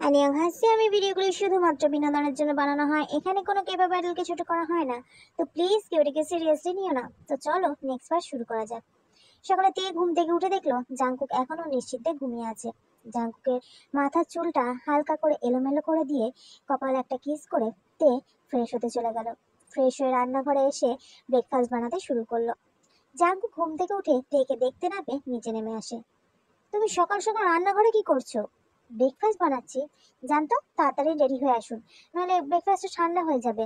안녕하세요, আমি ভিডিওগুলি শুধুমাত্র বিনোদনের জন্য বানানো হয়। এখানে কোনো কেবা ব্যাটলকে ছোট করা হয় না, তো প্লিজ কেউ এটাকে সিরিয়াসলি নিও না। তো চলো নেক্সট বার শুরু করা যাক। সকালে তে ঘুম থেকে উঠে দেখলো জাংকুক এখনো নিশ্চিন্তে ঘুমিয়ে আছে। জাংকুকের মাথার চুলটা হালকা করে এলোমেলো করে দিয়ে কপালে একটা কিস করে তে ফ্রেশ হতে চলে গেল। ফ্রেশ হয়ে রান্নাঘরে এসে ব্রেকফাস্ট বানাতে শুরু করলো। জাংকুক ঘুম থেকে উঠে তেকে দেখতে না পেয়ে নিচে নেমে আসে। তুমি সকাল সকাল রান্নাঘরে কি করছো? ব্রেকফাস্ট বানাচ্ছি। জানতো, তাড়াতাড়ি রেডি হয়ে আসুন, নাহলে ব্রেকফাস্টটা ঠান্ডা হয়ে যাবে।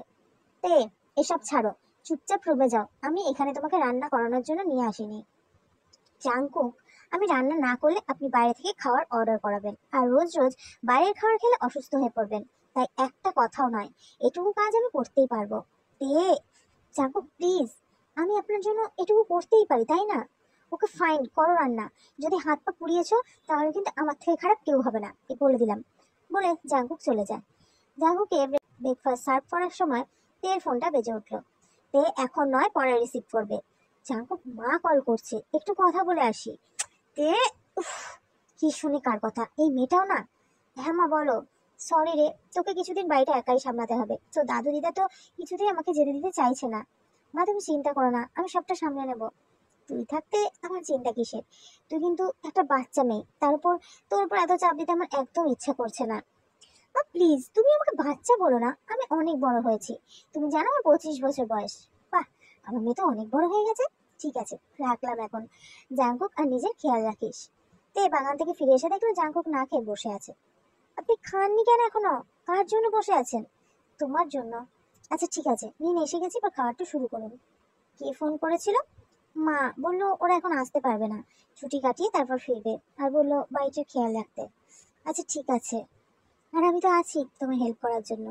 তে, এসব ছাড়ো, চুপচাপ রুমে যাও। আমি এখানে তোমাকে রান্না করানোর জন্য নিয়ে আসিনি। জাংকুক, আমি রান্না না করলে আপনি বাইরে থেকে খাবার অর্ডার করাবেন, আর রোজ রোজ বাইরের খাবার খেলে অসুস্থ হয়ে পড়বেন। তাই একটা কথাও নয়, এটুকু কাজ আমি করতেই পারবো। তে, জাংকুক প্লিজ, আমি আপনার জন্য এটুকু করতেই পারি, তাই না? ওকে ফাইন, করো রান্না। যদি হাত পা পুড়িয়েছো তাহলে কিন্তু আমার থেকে খারাপ কেউ হবে না, এ বলে দিলাম। বলে জাংকুক চলে যায়। জাংকুকে ব্রেকফাস্ট সার্ভ করার সময় তের ফোনটা বেজে উঠলো। তে এখন নয়, পরে রিসিভ করবে। জাংকুক, মা কল করছে, একটু কথা বলে আসি। তে, উফ, কি শুনি কার কথা, এই মেয়েটাও না। হ্যাঁ মা বলো। সরি রে, তোকে কিছুদিন বাড়িটা একাই সামলাতে হবে। তো দাদু দিদা তো কিছুতেই আমাকে যেতে দিতে চাইছে না। মা তুমি চিন্তা করো না, আমি সবটা সামলে নেবো। তুই থাকতে আমার চিন্তা কিসের? তুই কিন্তু একটা বাচ্চা মেয়ে, তার উপর তোর উপর এত চাপ দিতে আমার একদম ইচ্ছা করছে না। মা প্লিজ, তুমি আমাকে বাচ্চা বলো না, আমি অনেক বড় হয়েছি। তুমি জানো আমার 25 বছর বয়স। বাহ, আমার মেয়ে তো অনেক বড় হয়ে গেছে। ঠিক আছে, রাখলাম এখন। জাংকুক, আর নিজের খেয়াল রাখিস। তে বাগান থেকে ফিরে এসে দেখলো জাংকুক না খেয়ে বসে আছে। আপনি খাননি কেন এখনো? কার জন্য বসে আছেন? তোমার জন্য। আচ্ছা ঠিক আছে, নিন এসে গেছি, বা খাওয়াটা শুরু করুন। কে ফোন করেছিল? মা বললো ওরা এখন আসতে পারবে না, ছুটি কাটিয়ে তারপর ফিরবে, আর বললো বাড়িটার খেয়াল রাখতে। আচ্ছা ঠিক আছে, আর আমি তো আছি তোমার হেল্প করার জন্য।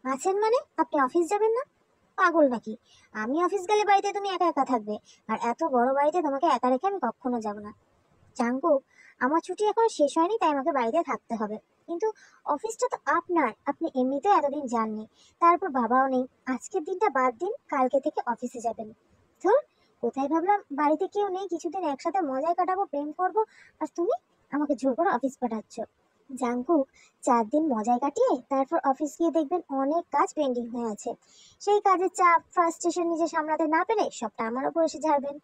আছেন মানে আপনি অফিস যাবেন না? পাগল নাকি? আমি অফিস গেলে বাড়িতে তুমি একা একা থাকবে, আর এত বড় বাড়িতে তোমাকে একা রেখে আমি কখনো যাব না। জাঙ্কুক, আমার ছুটি এখন শেষ হয়নি, তাই আমাকে বাড়িতে থাকতে হবে। কিন্তু অফিসটা তো আপনার, আপনি এমনিতেও এতদিন যাননি। তারপর বাবাও নেই। আজকের দিনটা বাদ দিন, কালকে থেকে অফিসে যাবেন। ধুর, কোথায় ভাবলাম বাড়িতে কেউ নেই, কিছুদিন একসাথে মজায় কাটাবো, প্রেম করব, আর তুমি আমাকে জোর করে অফিস পাঠাচ্ছ। জাঙ্কুক, 4 দিন মজায় কাটিয়ে তারপর অফিস গিয়ে দেখবেন অনেক কাজ পেন্ডিং হয়ে আছে। সেই কাজের চাপ, ফ্রাস্ট্রেশন নিজে সামলাতে না পেরে সবটা আমার উপর এসে ঝাড়বেন।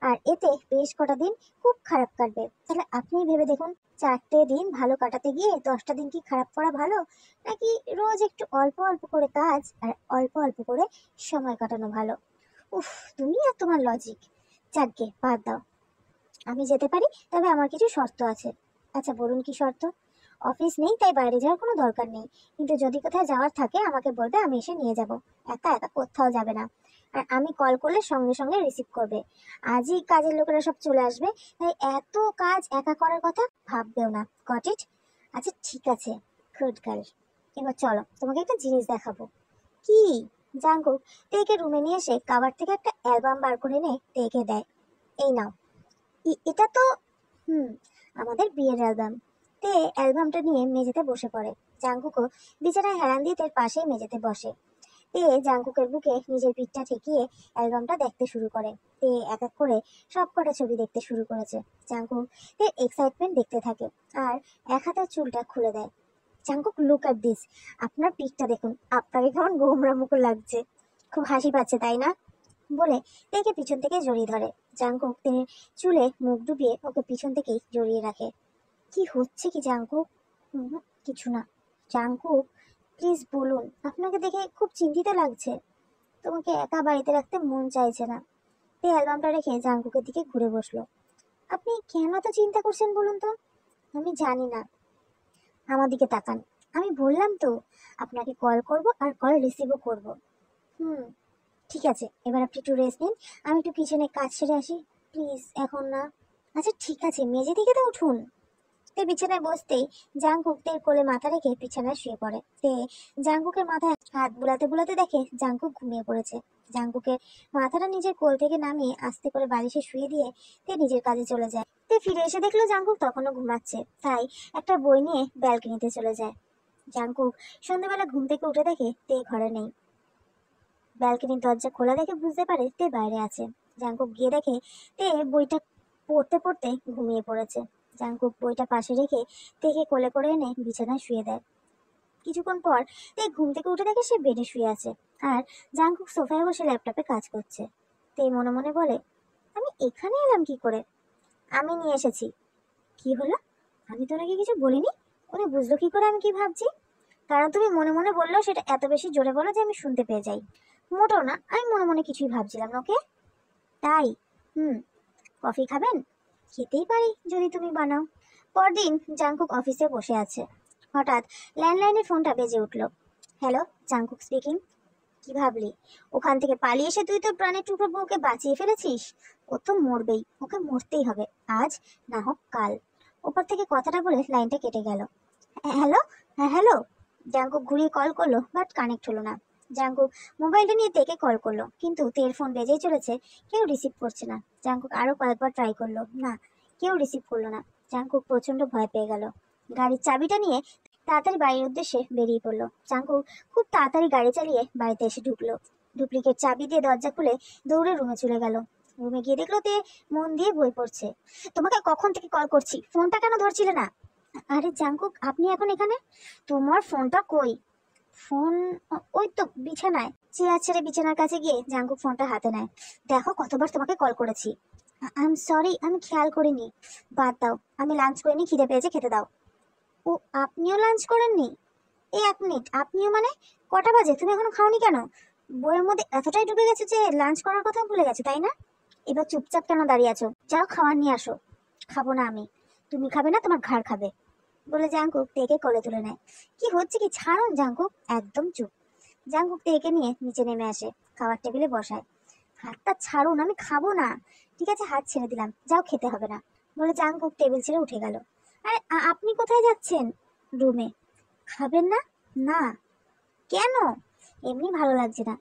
আর এতে বেশ কটা দিন খুব খারাপ কাটবে। তাহলে আপনি ভেবে দেখুন, 4টে দিন ভালো কাটাতে গিয়ে 10টা দিন কি খারাপ করা ভালো, নাকি রোজ একটু অল্প অল্প করে কাজ আর অল্প অল্প করে সময় কাটানো ভালো? উফ, তুমি আর তোমার লজিক। যাকগে, বাদ দাও। আমি যেতে পারি, তবে আমার কিছু শর্ত আছে। আচ্ছা বলুন, কি শর্ত? অফিস নেই তাই বাইরে যাওয়ার কোনো দরকার নেই, কিন্তু যদি কোথায় যাওয়ার থাকে আমাকে বলবে, আমি এসে নিয়ে যাব। একা একা কোথাও যাবে না। আর আমি কল করলে সঙ্গে সঙ্গে রিসিভ করবে। আজই কাজের লোকেরা সব চলে আসবে, তাই এত কাজ একা করার কথা ভাববেও না। Goat it? আচ্ছা ঠিক আছে, গুড গার্ল। এবার চলো, তোমাকে একটা জিনিস দেখাবো। কি? জাঙ্কুক তেকে রুমে নিয়ে এসে কাবার থেকে একটা অ্যালবাম বার করে এনে তেকে দেয়। এই নাও। এটা তো হুম আমাদের বিয়ের অ্যালবাম। তে অ্যালবামটা নিয়ে মেঝেতে বসে পড়ে। জাংকুকও বিছানায় হেলান দিয়ে তার পাশেই মেঝেতে বসে। তে জাংকুকের বুকে নিজের পিঠটা ঠেকিয়ে অ্যালবামটা দেখতে শুরু করে। তে এক এক করে সব কটা ছবি দেখতে শুরু করেছে। জাংকুক তে এক্সাইটমেন্ট দেখতে থাকে, আর এক হাতের চুলটা খুলে দেয়। Jungkook, look at this. আপনার পিঠটা দেখুন, আপনাকে কেমন গোমরা মুখো লাগছে। খুব হাসি পাচ্ছে তাই না? বলে তেকে পিছন থেকে জড়িয়ে ধরে। জাংকুক তিনি চুলে মুখ ডুবিয়ে ওকে পিছন থেকেই জড়িয়ে রাখে। কি হচ্ছে কি জাংকুক? কিছু না। জাংকুক প্লিজ বলুন, আপনাকে দেখে খুব চিন্তিত লাগছে। তোমাকে একা বাড়িতে রাখতে মন চাইছে না। তে অ্যালবামটা রেখে জাংকুকের দিকে ঘুরে বসলো। আপনি কেন এত চিন্তা করছেন বলুন তো? আমি জানি না। আমার দিকে তাকান। আমি বললাম তো আপনাকে কল করব, আর কল রিসিভও করব। হুম ঠিক আছে, এবার আপনি একটু রেস্ট নিন, আমি একটু কিচেনে কাজ সেরে আসি। প্লিজ এখন না। আচ্ছা ঠিক আছে, মেঝে থেকে তো উঠুন। তে বিছানায় বসতেই জাংকুক তের কোলে মাথা রেখে বিছানায় শুয়ে পড়ে। তে জাংকুকের মাথায় হাত বুলাতে বুলাতে দেখে জাংকুক ঘুমিয়ে পড়েছে। জাংকুকের মাথাটা নিজের কোল থেকে নামিয়ে আস্তে করে বালিশে শুয়ে দিয়ে তে নিজের কাজে চলে যায়। তে ফিরে এসে দেখলো জাংকুক তখনও ঘুমাচ্ছে, তাই একটা বই নিয়ে ব্যালকনিতে চলে যায়। জাংকুক সন্ধ্যাবেলা ঘুম থেকে উঠে দেখে তে ঘরে নেই। ব্যালকনির দরজা খোলা দেখে বুঝতে পারে তে বাইরে আছে। জাংকুক গিয়ে দেখে তে বইটা পড়তে পড়তে ঘুমিয়ে পড়েছে। জাংকুক বইটা পাশে রেখে তেকে কোলে করে এনে বিছানায় শুয়ে দেয়। কিছুক্ষণ পর তে ঘুম থেকে উঠে দেখে সে বেডে শুয়ে আছে আর জাংকুক সোফায় বসে ল্যাপটপে কাজ করছে। তে মনে মনে বলে, আমি এখানে এলাম কি করে? আমি নিয়ে এসেছি। কি হলো? আমি তো নাকি কিছু বলিনি। উনি বুঝলো কি করে আমি কি ভাবছি? কারণ তুমি মনে মনে বললেও সেটা এত বেশি জোরে বলো যে আমি শুনতে পেয়ে যাই। মোটেও না, আমি মনে মনে কিছুই ভাবছিলাম না। ওকে, তাই? হুম। কফি খাবেন? খেতেই পারি যদি তুমি বানাও। পরদিন জাংকুক অফিসে বসে আছে। হঠাৎ ল্যান্ডলাইনের ফোনটা বেজে উঠল। Hello, Jungkook speaking. কি ভাবলি? ওখান থেকে পালিয়ে এসে তুই তোর প্রাণের টুকরো বউকে বাঁচিয়ে ফেলেছিস? ও তো মরবেই, ওকে মরতেই হবে, আজ না হোক কাল। ওপর থেকে কথাটা বলে লাইনটা কেটে গেল। হ্যালো, হ্যাঁ হ্যালো। জাংকুক ঘুরিয়ে কল করলো, বাট কানেক্ট হলো না। জাংকুক মোবাইলটা নিয়ে তেকে কল করলো, কিন্তু তের ফোন বেজেই চলেছে, কেউ রিসিভ করছে না। জাংকুক আরো কয়েকবার ট্রাই করলো, না, কেউ রিসিভ করলো না। জাংকুক প্রচন্ড ভয় পেয়ে গেল। গাড়ির চাবিটা নিয়ে তাড়াতাড়ি বাড়ির উদ্দেশ্যে বেরিয়ে পড়লো। জাংকুক খুব তাড়াতাড়ি গাড়ি চালিয়ে বাড়িতে এসে ঢুকলো। ডুপ্লিকেট চাবি দিয়ে দরজা খুলে দৌড়ে রুমে চলে গেল। রুমে গিয়ে দেখলো তে মন দিয়ে বই পড়ছে। তোমাকে কখন থেকে কল করছি, ফোনটা কেন ধরছিলে না? আরে জাংকুক, আপনি এখন এখানে? তোমার ফোনটা কই? ফোন ওই তো বিছানায়। চেয়ার ছেড়ে বিছানার কাছে গিয়ে জাংকুক ফোনটা হাতে নেয়। দেখো কতবার তোমাকে কল করেছি। আই এম সরি, আমি খেয়াল করিনি। বাদ দাও, আমি লাঞ্চ করিনি, খিদে পেয়েছে, খেতে দাও। ও, আপনিও লাঞ্চ করেননি? এই এক মিনিট, আপনিও মানে? কটা বাজে, তুমি এখনো খাওনি কেন? বইয়ের মধ্যে এতটাই ডুবে গেছে যে লাঞ্চ করার কথা ভুলে গেছো, তাই না? এবার চুপচাপ কেন দাঁড়িয়ে আছো? যাও খাবার নিয়ে আসো। খাবো না আমি। তুমি খাবে না, তোমার ঘাড় খাবে, বলে জাংকুক তেকে কোলে তুলে নেয়। কি হচ্ছে কি, ছাড়ুন জাংকুক, একদম চুপ। জাংকুক তেকে নিয়ে নিচে নেমে আসে, খাবার টেবিলে বসায়। হাতটা ছাড়ুন, আমি খাবো না। ঠিক আছে, হাত ছেড়ে দিলাম, যাও, খেতে হবে না, বলে জাংকুক টেবিল ছেড়ে উঠে গেল। আরে আপনি কোথায় যাচ্ছেন? রুমে। খাবেন না? না। কেন? এমনি ভালো লাগছে না।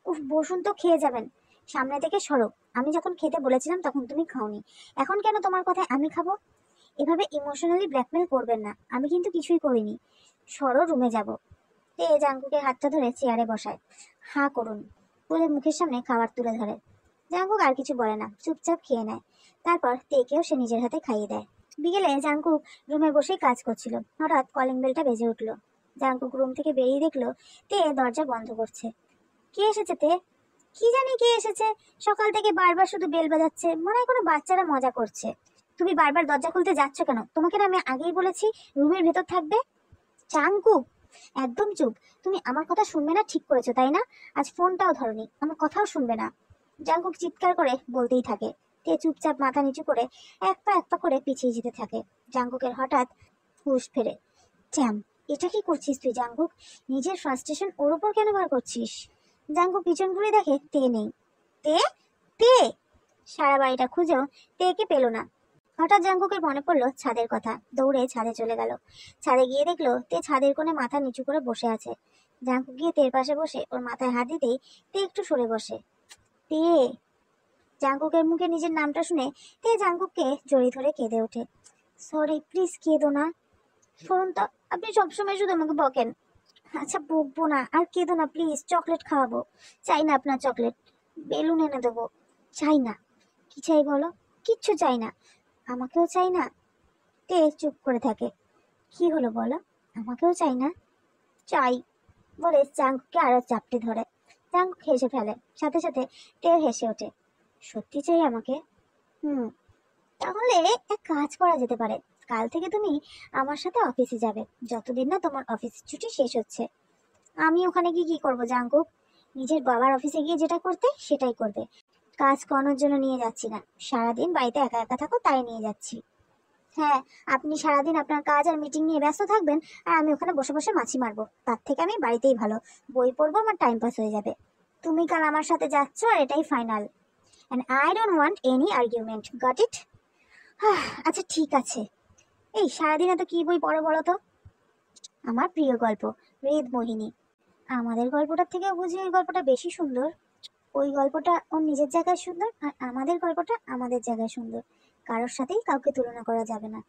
উফ, বসুন তো, খেয়ে যাবেন। সামনে থেকে সরো। আমি যখন খেতে বলেছিলাম তখন তুমি খাওনি, এখন কেন তোমার কথায় আমি খাবো? এভাবে ইমোশনালি ব্ল্যাকমেল করবেন না, আমি কিন্তু কিছুই করিনি। সরো, রুমে যাব। তে জাংকুকের হাতটা ধরে চেয়ারে বসায়। হাঁ করুন, বলে মুখের সামনে খাবার তুলে ধরে। জাংকুক আর কিছু বলে না, চুপচাপ খেয়ে নেয়। তারপর তেকেও সে নিজের হাতে খাইয়ে দেয়। বিকেলে জাংকুক রুমে বসেই কাজ করছিল। হঠাৎ কলিং বেলটা বেজে উঠলো। জাংকুক রুম থেকে বেরিয়ে দেখলো তে দরজা বন্ধ করছে। কে এসেছে তে? কি জানি কে এসেছে, সকাল থেকে বারবার শুধু বেল বাজাচ্ছে, মনে হয় কোনো বাচ্চারা মজা করছে। তুমি বারবার দরজা খুলতে যাচ্ছ কেন? তোমাকে না আমি আগেই বলেছি রুমের ভেতর থাকবে। জাংকুক, একদম চুপ। তুমি আমার কথা শুনবে না ঠিক করেছো, তাই না? আজ ফোনটাও ধরনি, আমার কথাও শুনবে না। জাংকুক চিৎকার করে বলতেই থাকে। তে চুপচাপ মাথা নিচু করে এক পা এক পা করে পিছিয়ে যেতে থাকে। জাংকুকের হঠাৎ হুঁশ ফেরে। চ্যাম, এটা কি করছিস তুই জাংকুক? নিজের ফ্রাস্ট্রেশন ওর উপর কেন বার করছিস? জাংকুক পিছন ঘুরে দেখে তে নেই। তে, তে! সারা বাড়িটা খুঁজেও তেকে পেল না। হঠাৎ জাংকুকের মনে পড়লো ছাদের কথা, দৌড়ে ছাদে চলে গেল। ছাদে গিয়ে দেখলো তে ছাদের কোণে মাথা নিচু করে বসে আছে। জাংকুক গিয়ে তের পাশে বসে ওর মাথায় হাত দিতেই তে একটু সরে বসে। তে! জাংকুকের মুখে নিজের নামটা শুনে তে জাংকুককে জড়িয়ে ধরে কেঁদে ওঠে। সরি, প্লিজ কেঁদো না। শুনুন তো, আপনি সবসময় শুধু আমাকে বকেন। আচ্ছা, বকবো না, আর কেঁদো না প্লিজ, চকলেট খাওয়াবো। চাই না আপনার চকলেট, বেলুন এনে দেবো। চাই না। কি চাই বলো? কিচ্ছু চাই না। আমাকেও চাই না। তে চুপ করে থাকে। কি হলো বলো? আমাকেও চাই না? চাই, বলে চাঙ্কুকে আরো চাপটে ধরে। চাঙ্কুক হেসে ফেলে, সাথে সাথে তে হেসে ওঠে। সত্যি চাই আমাকে? হুম। তাহলে এক কাজ করা যেতে পারে, কাল থেকে তুমি আমার সাথে অফিসে যাবে, যতদিন না তোমার অফিস ছুটি শেষ হচ্ছে। আমি ওখানে গিয়ে কি করবো জাঙ্কুক? নিজের বাবার অফিসে গিয়ে যেটা করতে সেটাই করবে। কাজ করানোর জন্য নিয়ে যাচ্ছি না, সারাদিন বাড়িতে একা একা থাকো তাই নিয়ে যাচ্ছি। হ্যাঁ, আপনি সারাদিন আপনার কাজ আর মিটিং নিয়ে ব্যস্ত থাকবেন, আর আমি ওখানে বসে বসে মাছি মারবো, তার থেকে আমি বাড়িতেই ভালো, বই পড়বো, আমার টাইম পাস হয়ে যাবে। তুমি কাল আমার সাথে যাচ্ছ আর এটাই final, and I don't want any argument, got it? আচ্ছা ঠিক আছে। এই সারাদিন এত কি বই পড়ো বলো তো? আমার প্রিয় গল্প, হৃদমোহিনী। আমাদের গল্পটার থেকেও বুঝি ওই গল্পটা বেশি সুন্দর। ওই গল্পটা ওর নিজের জায়গায় সুন্দর, আর আমাদের গল্পটা আমাদের জায়গায় সুন্দর। কারোর সাথেই কাউকে তুলনা করা যাবে না।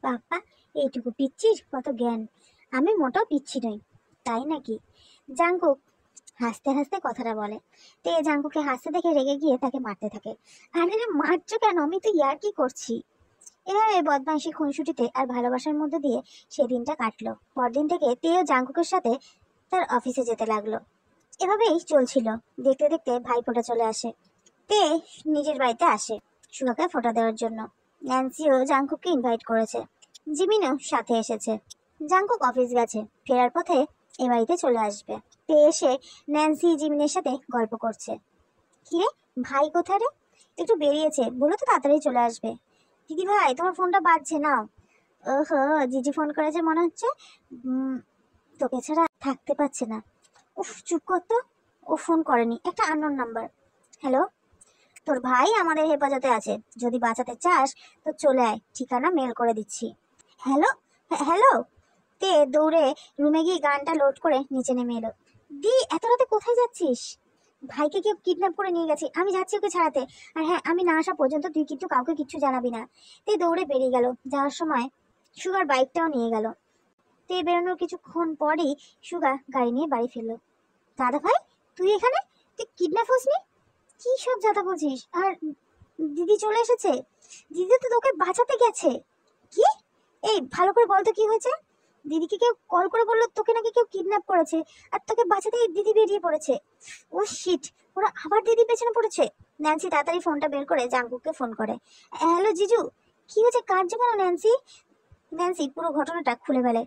বাবা, এইটুকু পিচ্ছির কত জ্ঞান! আমি মোটেও পিচ্ছি নই। তাই নাকি? জাঙ্কুক হাসতে হাসতে কথাটা বলে। তে জাঙ্কুকে হাসতে দেখে রেগে গিয়ে তাকে মারতে থাকে। আরে মারছো কেন? আমি তো ইয়ার্কি করছি। এভাবে বদমাইশি খুনসুটিতে আর ভালোবাসার মধ্যে দিয়ে সেদিনটা কাটলো। পরদিন থেকে তেও জাঙ্কুকের সাথে তার অফিসে যেতে লাগলো। এভাবেই চলছিল। দেখতে দেখতে ভাইফোঁটা চলে আসে। তে নিজের বাড়িতে আসে সুগাকে ফোঁটা দেওয়ার জন্য। ন্যান্সিও জাংকুককে ইনভাইট করেছে। জিমিনও সাথে এসেছে। জাংকুক অফিস গেছে, ফেরার পথে এ বাড়িতে চলে আসবে। তে এসে ন্যান্সি জিমিনের সাথে গল্প করছে। কিরে, ভাই কোথায় রে? একটু বেরিয়েছে, বলো তো তাড়াতাড়ি চলে আসবে। দিদি ভাই, তোমার ফোনটা বাজছে, নাও। ওহো, জিজি ফোন করেছে মনে হচ্ছে। তোকে ছাড়া থাকতে পারছে না। উফ, চুপ কর তো। ও ফোন করেনি, একটা আননোন নাম্বার। হ্যালো, তোর ভাই আমাদের হেফাজতে আছে, যদি বাঁচাতে চাস তো চলে আয়, ঠিকানা মেল করে দিচ্ছি। Hello, hello. তে দৌড়ে রুমে গিয়ে গানটা লোড করে নিচে নেমে এলো। দি, এত রাতে কোথায় যাচ্ছিস? ভাইকে কেউ কিডন্যাপ করে নিয়ে গেছে, আমি যাচ্ছি ওকে ছাড়াতে। আর হ্যাঁ, আমি না আসা পর্যন্ত তুই কিন্তু কাউকে কিচ্ছু জানাবি না। তে দৌড়ে বেরিয়ে গেল। যাওয়ার সময় সুগার বাইকটাও নিয়ে গেল। তে বেরোনোর কিছুক্ষণ পরেই সুগা গাড়ি নিয়ে বাড়ি ফিরলো। দাদা ভাই, তুই এখানে? তুই কিডন্যাপ হসনি? কি সব যাতা বলছিস? আর দিদি চলে এসেছে? দিদি তো তোকে বাঁচাতে গেছে। কি? এই ভালো করে বল তো কি হয়েছে? দিদিকে কেউ কল করে বললো তোকে নাকি কেউ কিডন্যাপ করেছে, আর তোকে বাঁচাতে দিদি বেরিয়ে পড়েছে। ও শিট, ওরা আবার দিদি পেছনে পড়েছে। ন্যান্সি তাড়াতাড়ি ফোনটা বের করে জাংকুককে ফোন করে। হ্যালো জিজু, কি হয়েছে, কাঁদছো কেন ন্যান্সি? ন্যান্সি পুরো ঘটনাটা খুলে ফেলে।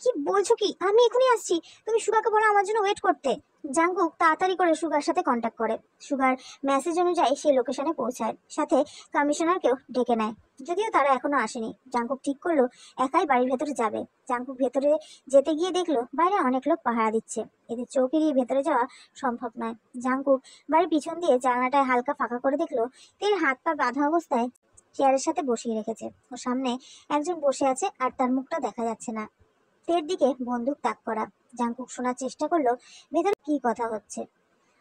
কি বলছো কি? আমি এখনই আসছি, তুমি সুগাকে বলো আমার জন্য ওয়েট করতে। জাংকুক তাড়াতাড়ি করে সুগার সাথে কন্ট্যাক্ট করে। সুগার মেসেজ অনুযায়ী সে লোকেশনে পৌঁছায়, সাথে কমিশনারকেও ডেকে নেয়। যদিও তারা এখনো আসেনি, জাংকুক ঠিক করলো একাই বাড়ির ভেতরে যাবে। জাংকুক ভেতরে যেতে গিয়ে দেখলো বাইরে অনেক লোক পাহারা দিচ্ছে। এদের চোখ এড়িয়ে ভেতরে যাওয়া সম্ভব নয়। জাংকুক বাড়ির পিছন দিয়ে জানালাটায় হালকা ফাঁকা করে দেখলো তের হাত পা বাঁধা অবস্থায় চেয়ারের সাথে বসিয়ে রেখেছে। ওর সামনে একজন বসে আছে, আর তার মুখটা দেখা যাচ্ছে না। তের দিকে বন্দুক তাক করা। জাংকুক শোনার চেষ্টা করলো ভেতরে কি কথা হচ্ছে।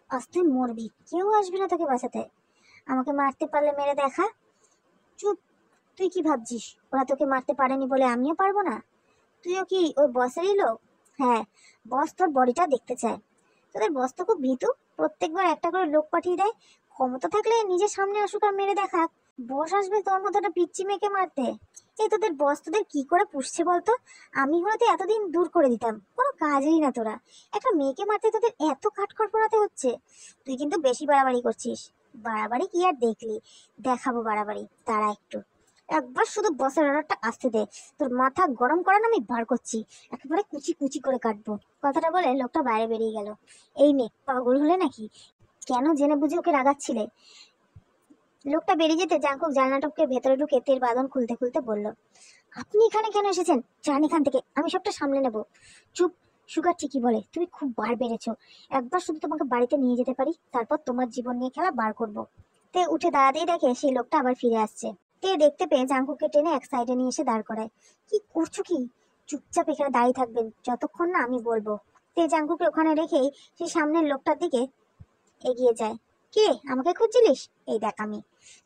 আজ তুই মরবি, কেউ আসবে না তোকে বাঁচাতে। আমাকে মারতে পারলে মেরে দেখা। চুপ, তুই কি ভাবছিস ওরা তোকে মারতে পারেনি বলে আমিও পারবো না? তুইও কি ওই বসেরই লোক? হ্যাঁ, বস তোর বডিটা দেখতে চায়। তোদের বস তো খুব ভীতু, প্রত্যেকবার একটা করে লোক পাঠিয়ে দেয়। ক্ষমতা থাকলে নিজের সামনে আসুক আর মেরে দেখাক। বস আসবে তোর মতো একটা পিচ্চি মেয়েকে মারতে? এই তোদের বস তোদের কি করে পুষছে বলতো? আমি হলে তো এতদিন দূর করে দিতাম, কোনো কাজেই না তোরা। একটা মেয়েকে মারতে তোদের এত কাঠখড় পোড়াতে হচ্ছে। তুই কিন্তু বেশি বাড়াবাড়ি করছিস। বাড়াবাড়ি কি আর দেখলি, দেখাবো বাড়াবাড়ি, তারা একটু। একবার শুধু বসের অর্ডারটা আসতে দে, তোর মাথা গরম করান আমি বার করছি, একেবারে কুচি কুচি করে কাটবো। কথাটা বলে লোকটা বাইরে বেরিয়ে গেল। এই মেয়ে পাগল হলে নাকি? কেন জেনে বুঝে ওকে রাগাচ্ছিলে? লোকটা বেরিয়ে যেতে জাংকুক জানলা টপকে ভেতরে ঢুকে তেল বাঁধন খুলতে খুলতে বলল, আপনি এখানে কেন এসেছেন? যান এখান থেকে, আমি সবটা সামলে নেব। চুপ, সুগার ঠিকই বলে, তুমি খুব বার বেড়েছো। একবার শুধু তোমাকে বাড়িতে নিয়ে যেতে পারি, তারপর তোমার জীবন নিয়ে খেলা বার করব। তে উঠে দাঁড়াতেই দেখে সেই লোকটা আবার ফিরে আসছে। তে দেখতে পেয়ে জাংকুককে টেনে এক সাইডে নিয়ে এসে দাঁড় করায়। কি করছো কি? চুপচাপ এখানে দাঁড়িয়ে থাকবেন যতক্ষণ না আমি বলবো। তে জাংকুককে ওখানে রেখেই সেই সামনের লোকটার দিকে এগিয়ে যায়। কে, আমাকে খুঁজছিলিস? এই দেখ আমি।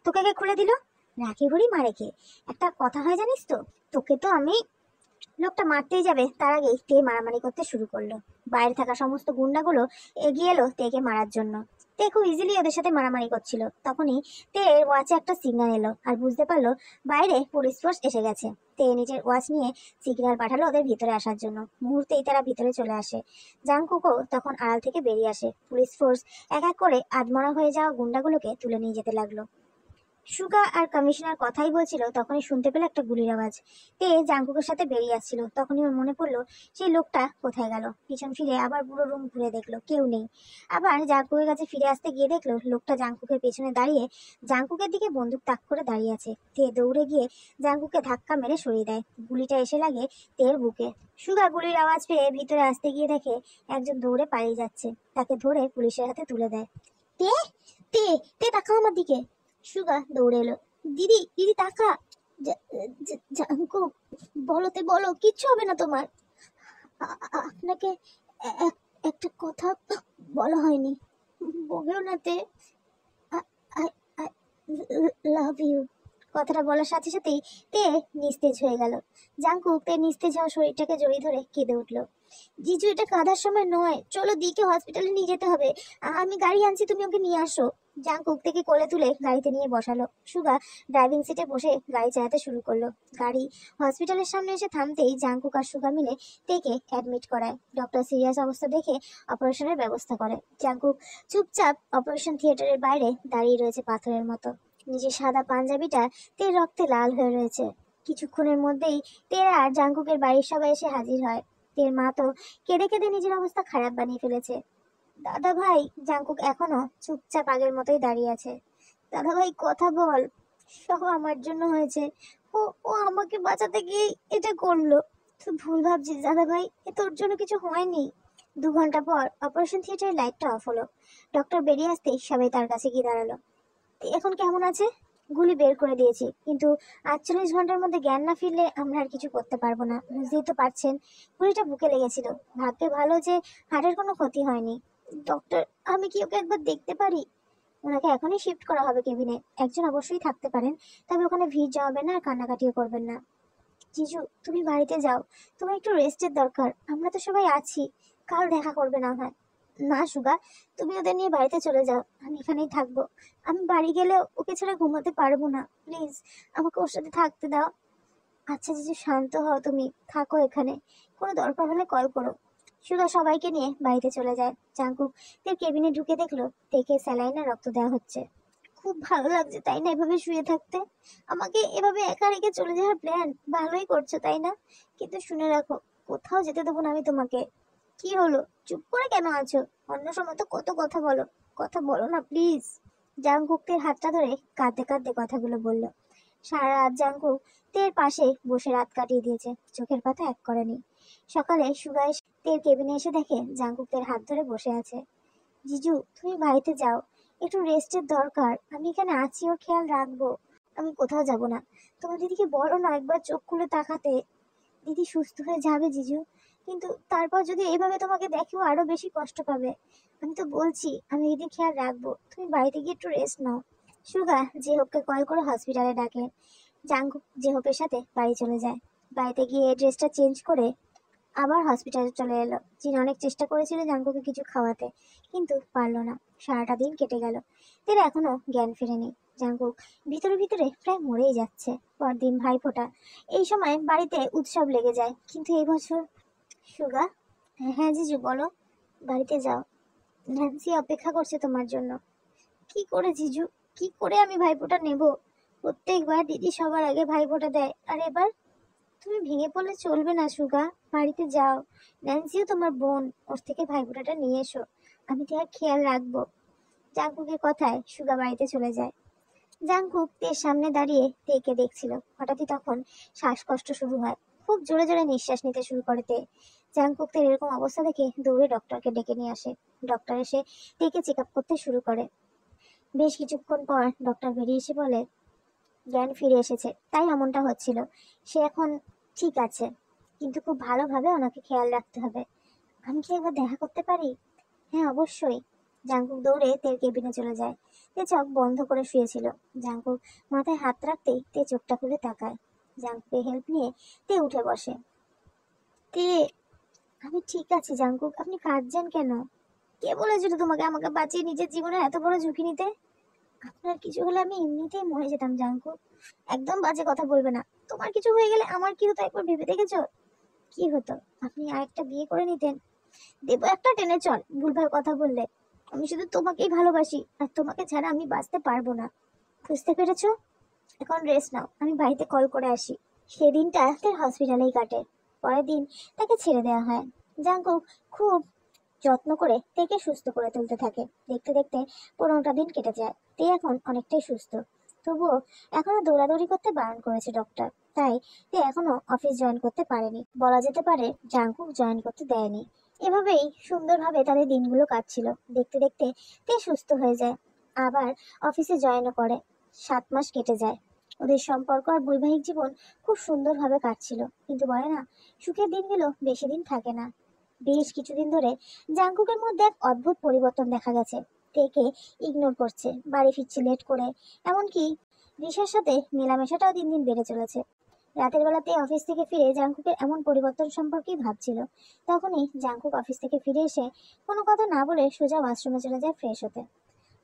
তোকে কে খুলে দিল? রাখি ভরি মারে কে? একটা কথা হয় জানিস তো, তোকে তো আমি। লোকটা মারতেই যাবে তার আগেই তে মারামারি করতে শুরু করলো। বাইরে থাকা সমস্ত গুন্ডাগুলো এগিয়ে এলো তেকে মারার জন্য। তে খুব ইজিলি ওদের সাথে মারামারি করছিল। তখনই তে ওয়াচে একটা সিগন্যাল এলো আর বুঝতে পারলো বাইরে পুলিশ ফোর্স এসে গেছে। তে নিজের ওয়াচ নিয়ে সিগন্যাল পাঠালো ওদের ভিতরে আসার জন্য। মুহূর্তেই তারা ভিতরে চলে আসে। জাংকুকও তখন আড়াল থেকে বেরিয়ে আসে। পুলিশ ফোর্স এক এক করে আধমরা হয়ে যাওয়া গুন্ডাগুলোকে তুলে নিয়ে যেতে লাগলো। সুগা আর কমিশনার কথাই বলছিল, তখনই শুনতে পেল একটা গুলির আওয়াজ। তে জাংকুকের সাথে বেরিয়ে আসছিল। তখনই ওর মনে পড়লো সেই লোকটা কোথায় গেল। পিছন ফিরে আবার পুরো রুম ঘুরে দেখলো, কেউ নেই। আবার জাংকুকের কাছে ফিরে আসতে গিয়ে দেখলো লোকটা জাংকুকের পেছনে দাঁড়িয়ে জাংকুকের দিকে বন্দুক তাক করে দাঁড়িয়ে আছে। তে দৌড়ে গিয়ে জাংকুকে ধাক্কা মেরে সরিয়ে দেয়। গুলিটা এসে লাগে তের বুকে। সুগা গুলির আওয়াজ পেয়ে ভিতরে আসতে গিয়ে দেখে একজন দৌড়ে পালিয়ে যাচ্ছে। তাকে ধরে পুলিশের হাতে তুলে দেয়। তে তে তে তাকাও আমার দিকে। সুগা দৌড়ে এলো। দিদি, দিদি তাকা। জাঙ্কুক, বলতে বলো, কিচ্ছু হবে না তোমার। আপনাকে একটা কথা বলা হয়নি, বলেও না তে। I love you. কথাটা বলার সাথে সাথেই তে নিস্তেজ হয়ে গেল। জাংকুক তে নিস্তেজ হওয়া শরীরটাকে জড়িয়ে ধরে কেঁদে উঠল। জিজু, এটা কাঁদার সময় নয়, চলো দিকে হসপিটালে নিয়ে যেতে হবে। আমি গাড়ি আনছি, তুমি ওকে নিয়ে আসো। জাংকুক থেকে কোলে তুলে গাড়িতে নিয়ে বসালো। সুগা ড্রাইভিং সিটে বসে গাড়ি চালাতে শুরু করলো। গাড়ি হসপিটালের সামনে এসে থামতেই জাংকুক আর সুগা মিলে তেকে অ্যাডমিট করায়। ডক্টর সিরিয়াস অবস্থা দেখে অপারেশনের ব্যবস্থা করে। জাংকুক চুপচাপ অপারেশন থিয়েটারের বাইরে দাঁড়িয়ে রয়েছে পাথরের মতো। নিজের সাদা পাঞ্জাবিটা তের রক্তে লাল হয়ে রয়েছে। কিছুক্ষণের মধ্যেই তের আর জাংকুকের বাড়ির সবাই এসে হাজির হয়। তের মা তো কেঁদে কেঁদে নিজের অবস্থা খারাপ বানিয়ে ফেলেছে। দাদা ভাই, জাংকুক এখনো চুপচাপ আগের মতোই দাঁড়িয়ে আছে। দাদা ভাই, কথা বল, সব আমার জন্য হয়েছে। ও ও আমাকে বাঁচাতে গিয়ে এটা করলো। তুই ভুল ভাবছিস দাদা ভাই, এ তোর জন্য কিছু হয়নি। 2 ঘন্টা পর অপারেশন থিয়েটারের লাইটটা অফ হলো। ডক্টর বেরিয়ে আসতেই সবাই তার কাছে গিয়ে দাঁড়ালো। এখন কেমন আছে? গুলি বের করে দিয়েছি, কিন্তু 48 ঘন্টার মধ্যে জ্ঞান না ফিরলে আমরা আর কিছু করতে পারবো না। বুঝতেই তো পারছেন, গুলিটা বুকে লেগেছিল। ভাগ্যে ভালো যে হার্টের কোনো ক্ষতি হয়নি। ডক্টর, আমি কি ওকে একবার দেখতে পারি? ওনাকে এখনই শিফট করা হবে কেবিনে। একজন অবশ্যই থাকতে পারেন, তবে ওখানে ভিড় জমাবেন না আর কান্নাকাটিও করবেন না। জিজু, তুমি বাড়িতে যাও, তোমার একটু রেস্টের দরকার। আমরা তো সবাই আছি, কাল দেখা করবে না হয়। না সুগা, তুমি ওদের নিয়ে বাড়িতে চলে যাও, আমি এখানেই থাকবো। আমি বাড়ি গেলে ওকে ছাড়া ঘুমাতে পারবো না, প্লিজ আমাকে ওর সাথে থাকতে দাও। আচ্ছা জিজু, শান্ত হও, তুমি থাকো এখানে, কোনো দরকার হলে কল করো। সুগা সবাইকে নিয়ে বাড়িতে চলে যায়। জাংকুক তের কেবিনে ঢুকে দেখলো তেকে স্যালাইনে রক্ত দেওয়া হচ্ছে। খুব ভালো লাগছে তাই না এভাবে শুয়ে থাকতে? আমাকে এভাবে একা রেখে চলে যাওয়ার প্ল্যান? ভালোই করছো তাই না? কিন্তু শুনে রাখো, কোথাও যেতে দেবো না আমি তোমাকে। কি হলো, চুপ করে কেন আছো? অন্য সময় তো কত কথা বলো, কথা বলো না প্লিজ। জাংকুক তের হাতটা ধরে কাঁদতে কাঁদতে কথাগুলো বলল। সারা রাত জাংকুক তের পাশে বসে রাত কাটিয়ে দিয়েছে, চোখের পাতা এক করেনি। সকালে সুগা এসে তের কেবিনে এসে দেখে জাংকুক তের হাত ধরে বসে আছে। জিজু, তুমি বাড়িতে যাও, একটু রেস্টের দরকার। আমি এখানে আছি, ওর খেয়াল রাখবো। আমি কোথাও যাব না। তোমার দিদিকে বলো না একবার চোখ খুলে তাকাতে। দিদি সুস্থ হয়ে যাবে জিজু, কিন্তু তারপর যদি এইভাবে তোমাকে দেখে ও আরো বেশি কষ্ট পাবে। আমি তো বলছি আমি দিদি খেয়াল রাখবো, তুমি বাড়িতে গিয়ে একটু রেস্ট নাও। সুগা জেহবকে কল করে হসপিটালে ডাকে। জাংকুক জেহবের সাথে বাড়ি চলে যায়। বাড়িতে গিয়ে ড্রেসটা চেঞ্জ করে আবার হসপিটালে চলে এলো। জিন অনেক চেষ্টা করেছিল জাঙ্কুকে কিছু খাওয়াতে, কিন্তু পারলো না। সারাটা দিন কেটে গেল, এর এখনো জ্ঞান ফেরেনি। জাঙ্কুক ভিতরে ভিতরে প্রায় মরেই যাচ্ছে। পরদিন ভাইফোঁটা, এই সময় বাড়িতে উৎসব লেগে যায়। কিন্তু এই বছর সুগা, হ্যাঁ জিজু বলো। বাড়িতে যাও, ন্যান্সি অপেক্ষা করছে তোমার জন্য। কি করে জিজু, কি করে আমি ভাইফোঁটা নেব? প্রত্যেকবার দিদি সবার আগে ভাইফোঁটা দেয়, আর এবার? তুমি ভেঙে পড়লে চলবে না সুগা, বাড়িতে যাও। ন্যান্সিও তোমার বোন, ওর থেকে ভাইফোঁটাটা নিয়ে এসো, আমি তোমার খেয়াল রাখবো। জাংকুকের কথায় সুগা বাড়িতে চলে যায়। জাংকুক তের সামনে দাঁড়িয়ে তেকে দেখছিল। হঠাৎই তখন শ্বাসকষ্ট শুরু হয়। খুব জোরে জোরে নিঃশ্বাস নিতে শুরু করে তে। জাংকুক তের এরকম অবস্থা দেখে দৌড়ে ডক্টরকে ডেকে নিয়ে আসে। ডক্টর এসে তেকে চেক আপ করতে শুরু করে। বেশ কিছুক্ষণ পর ডক্টর বেরিয়ে এসে বলে, জ্ঞান ফিরে এসেছে, তাই এমনটা হচ্ছিল। সে এখন ঠিক আছে, কিন্তু খুব ভালোভাবে ওনাকে খেয়াল রাখতে হবে। আমি কি একবার দেখা করতে পারি? হ্যাঁ অবশ্যই। জাংকুক দৌড়ে তের কেবিনে চলে যায়। তে চোখ বন্ধ করে শুয়েছিল। জাংকুক মাথায় হাত রাখতেই তে চোখটা খুলে তাকায়। জাংকুকের হেল্প নিয়ে তে উঠে বসে। তে, আমি ঠিক আছি জাংকুক, আপনি কাঁদছেন কেন? কে বলেছিল তোমাকে আমাকে বাঁচিয়ে নিজের জীবনে এত বড় ঝুঁকি নিতে? আপনার কিছু হলে আমি এমনিতেই মরে যেতাম জাংকুক। একদম বাজে কথা বলবে না। তোমার কিছু হয়ে গেলে আমার কি হতো একবার ভেবে দেখেছো? কি হতো? আপনি আরেকটা বিয়ে করে নিতেন। দেবো একটা টেনে চল, ভুলভাল কথা বললে। আমি শুধু তোমাকেই ভালোবাসি, আর তোমাকে ছাড়া আমি বাঁচতে পারবো না। বুঝতে পেরেছো? এখন রেস্ট নাও, আমি বাড়িতে কল করে আসি। সেদিনটা তার হসপিটালেই কাটে। পরের দিন তাকে ছেড়ে দেওয়া হয়। জাংকুক খুব যত্ন করে তেকে সুস্থ করে তুলতে থাকে। দেখতে দেখতে 15টা দিন কেটে যায়। তে এখন অনেকটাই সুস্থ। তবুও এখনো দৌড়াদৌড়ি করতে বারণ করেছে ডক্টর। তাই তে এখনো অফিস জয়েন করতে পারেনি, বলা যেতে পারে জাংকুক জয়েন করতে দেয়নি। এভাবেই সুন্দরভাবে তাদের দিনগুলো কাটছিল। দেখতে দেখতে তে সুস্থ হয়ে যায়, আবার অফিসে জয়েনও করে। 7 মাস কেটে যায়। ওদের সম্পর্ক আর বৈবাহিক জীবন খুব সুন্দরভাবে কাটছিল। কিন্তু বলে না, সুখের দিনগুলো বেশি দিন থাকে না। বেশ কিছুদিন ধরে জাংকুকের মধ্যে এক অদ্ভুত পরিবর্তন দেখা গেছে। তেকে ইগনোর করছে, বাড়ি ফিরছে লেট করে, এমনকি রিশার সাথে মেলামেশাটাও দিন দিন বেড়ে চলেছে। রাতের বেলাতে অফিস থেকে ফিরে জাংকুকের এমন পরিবর্তন সম্পর্কেই ভাবছিল। তখনই জাংকুক অফিস থেকে ফিরে এসে কোনো কথা না বলে সোজা ওয়াশরুমে চলে যায় ফ্রেশ হতে।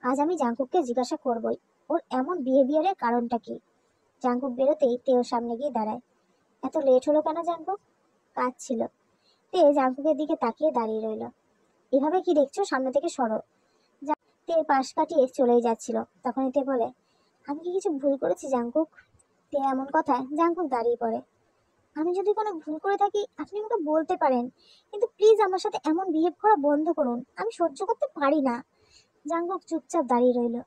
আজ আমি জাংকুককে জিজ্ঞাসা করবই ওর এমন বিহেভিয়ারের কারণটা কি। জাংকুক বেরোতেই তে ওর সামনে গিয়ে দাঁড়ায়। এত লেট হলো কেন জাংকুক? কাজ ছিল। তে জাংকুকের দিকে তাকিয়ে দাঁড়িয়ে রইল। এভাবে কি দেখছো, সামনে থেকে সরো। তের পাশ কাটিয়ে চলেই যাচ্ছিল, তখনই তে বলে, আমি কি কিছু ভুল করেছি জাংকুক? তে এমন কথায় জাংকুক দাঁড়িয়ে পড়ে। আমি যদি কোনো ভুল করে থাকি আপনি আমাকে বলতে পারেন, কিন্তু প্লিজ আমার সাথে এমন বিহেভ করা বন্ধ করুন, আমি সহ্য করতে পারি না। জাংকুক চুপচাপ দাঁড়িয়ে রইল।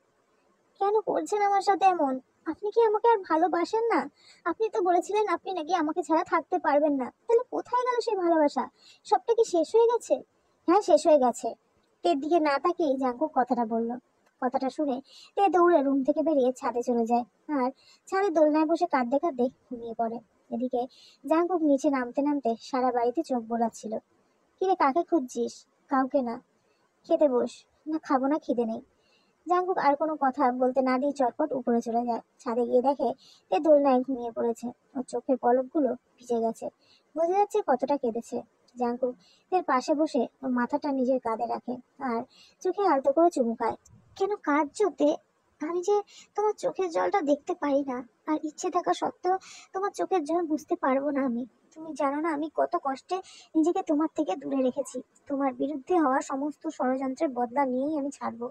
কেন করছেন আমার সাথে এমন? আপনি কি আমাকে আর ভালোবাসেন না? আপনি তো বলেছিলেন আপনি নাকি আমাকে ছাড়া থাকতে পারবেন না, তাহলে কোথায় গেল সেই ভালোবাসা? সবটা কি শেষ হয়ে গেছে? হ্যাঁ, শেষ হয়ে গেছে। তের দিকে না তাকিয়ে জাংকুক কথাটা বলল। কথাটা শুনে তে দৌড়ে রুম থেকে বেরিয়ে ছাদে চলে যায়, আর ছাদে দোলনায় বসে কাঁদতে কাঁদতে ঘুমিয়ে পড়ে। এদিকে জাংকুক নিচে নামতে নামতে সারা বাড়িতে চোখ বোলাচ্ছিল। কিরে, কাকে খুঁজছিস? কাউকে না। খেতে বস। না, খাবো না, খিদে নেই। জাংকুক আর কোনো কথা বলতে না দিয়ে চটপট উপরে চলে যায়। ছাদে গিয়ে দেখে তে দোলনায় ঘুমিয়ে পড়েছে। ওর চোখের পলকগুলো ভিজে গেছে, বোঝা যাচ্ছে কতটা কেঁদেছে। জাংকুক তের পাশে বসে ওর মাথাটা নিজের কাঁধে রাখে, আর চোখে আলতো করে চুমু খায়। কেন কাঁদছো তে? আমি যে তোমার চোখের জলটা দেখতে পারি না, আর ইচ্ছে থাকা সত্ত্বেও তোমার চোখের জল বুঝতে পারবো না আমি। তুমি জানো না আমি কত কষ্টে নিজেকে তোমার থেকে দূরে রেখেছি। তোমার বিরুদ্ধে হওয়া সমস্ত ষড়যন্ত্রের বদলা নিয়েই আমি ছাড়বো।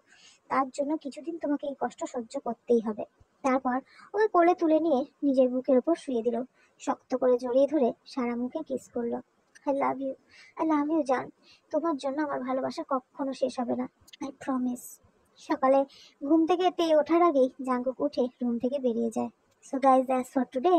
তার জন্য কিছুদিন তোমাকে এই কষ্ট সহ্য করতেই হবে। তারপর ওকে কোলে তুলে নিয়ে নিজের বুকের উপর শুয়ে দিল। শক্ত করে জড়িয়ে ধরে সারা মুখে কিস করলো। I love you, I love you জান। তোমার জন্য আমার ভালোবাসা কখনো শেষ হবে না, আই প্রমিস। সকালে ঘুম থেকে ওঠার আগেই জাঙ্কুক উঠে রুম থেকে বেরিয়ে যায়। So guys, that's for today.